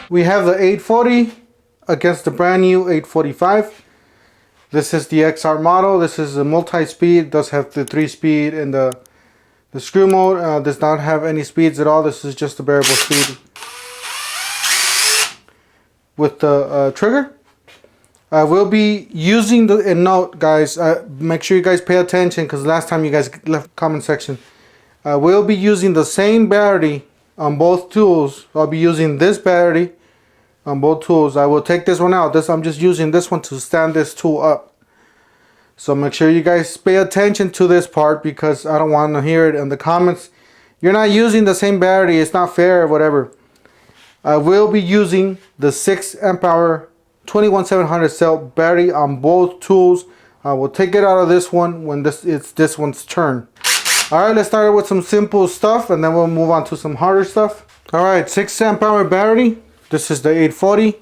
We have the 840 against the brand new 845. This is the XR model. This is a multi-speed. Does have the 3-speed and the screw mode. Does not have any speeds at all. This is just a variable speed with the trigger. I will be using the, and note guys, make sure you guys pay attention because last time you guys left comment section. I will be using the same battery on both tools. I'll be using this battery on both tools. I will take this one out. I'm just using this one to stand this tool up. So make sure you guys pay attention to this part because I don't want to hear it in the comments. You're not using the same battery. It's not fair or whatever. I will be using the 6 amp hour 21700 cell battery on both tools. I will take it out of this one when it's this one's turn. Alright, let's start with some simple stuff and then we'll move on to some harder stuff. Alright, 6 amp hour battery. This is the 840.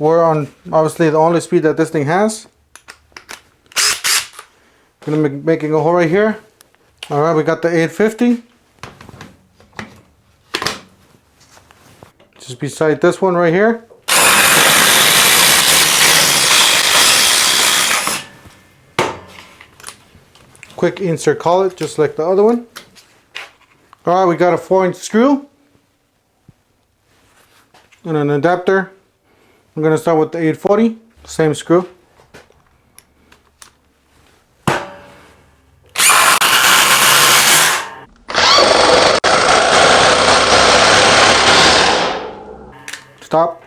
We're on obviously the only speed that this thing has. Gonna be making a hole right here. Alright, we got the 850. Just beside this one right here. Quick insert collet just like the other one. Alright, we got a 4-inch screw and an adapter. I'm going to start with the 840, same screw. Stop.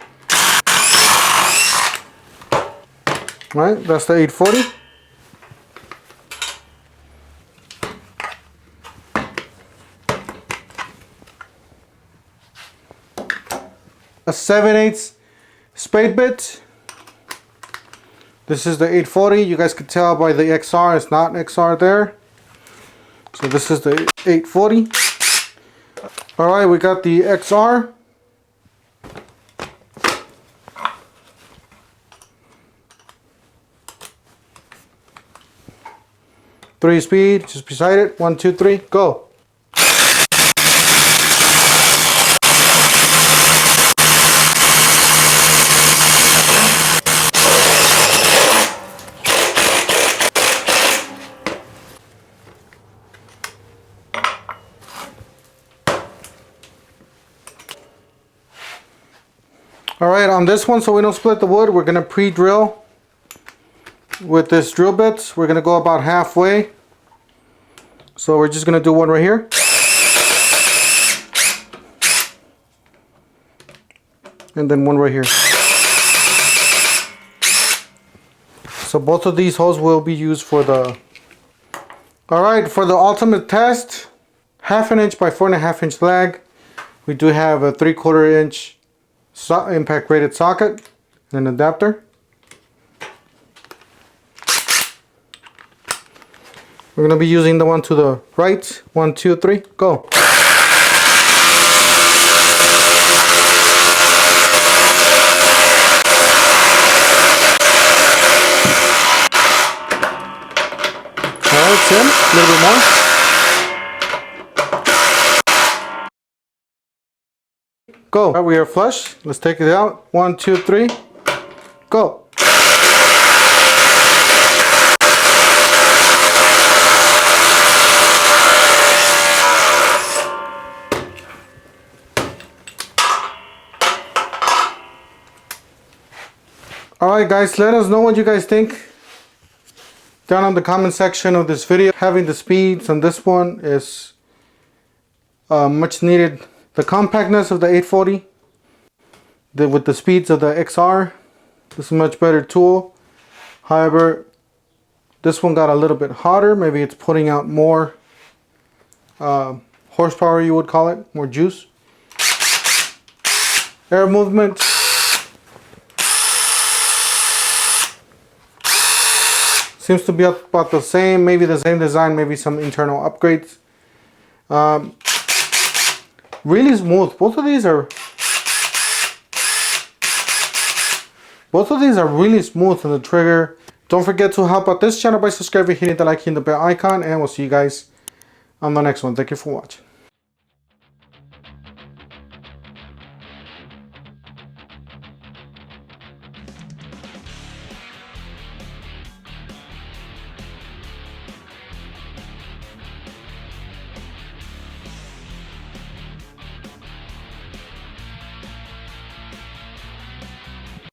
Alright, that's the 840. A 7/8 spade bit. This is the 840. You guys could tell by the XR, it's not XR there. So this is the 840. Alright, we got the XR. Three speed, just beside it. 1, 2, 3, go. Alright, on this one, so we don't split the wood, we're going to pre-drill with this drill bit. We're going to go about halfway. So we're just going to do one right here. And then one right here. So both of these holes will be used for the... Alright, for the ultimate test, 1/2 inch by 4.5 inch lag. We do have a 3/4 inch impact rated socket and an adapter. We're going to be using the one to the right. 1, 2, 3, go. Alright, Tim, a little bit more. Go. Right, we are flush. Let's take it out. 1, 2, 3, go. Alright guys, let us know what you guys think down in the comment section of this video. Having the speeds on this one is much needed. The compactness of the 840 with the speeds of the XR, this is a much better tool. However, this one got a little bit hotter. Maybe it's putting out more horsepower, you would call it, more juice. Air movement. Seems to be about the same, maybe the same design, maybe some internal upgrades. Really smooth. Both of these are really smooth on the trigger. Don't forget to help out this channel by subscribing, hitting the like, hitting the bell icon, and we'll see you guys on the next one. Thank you for watching.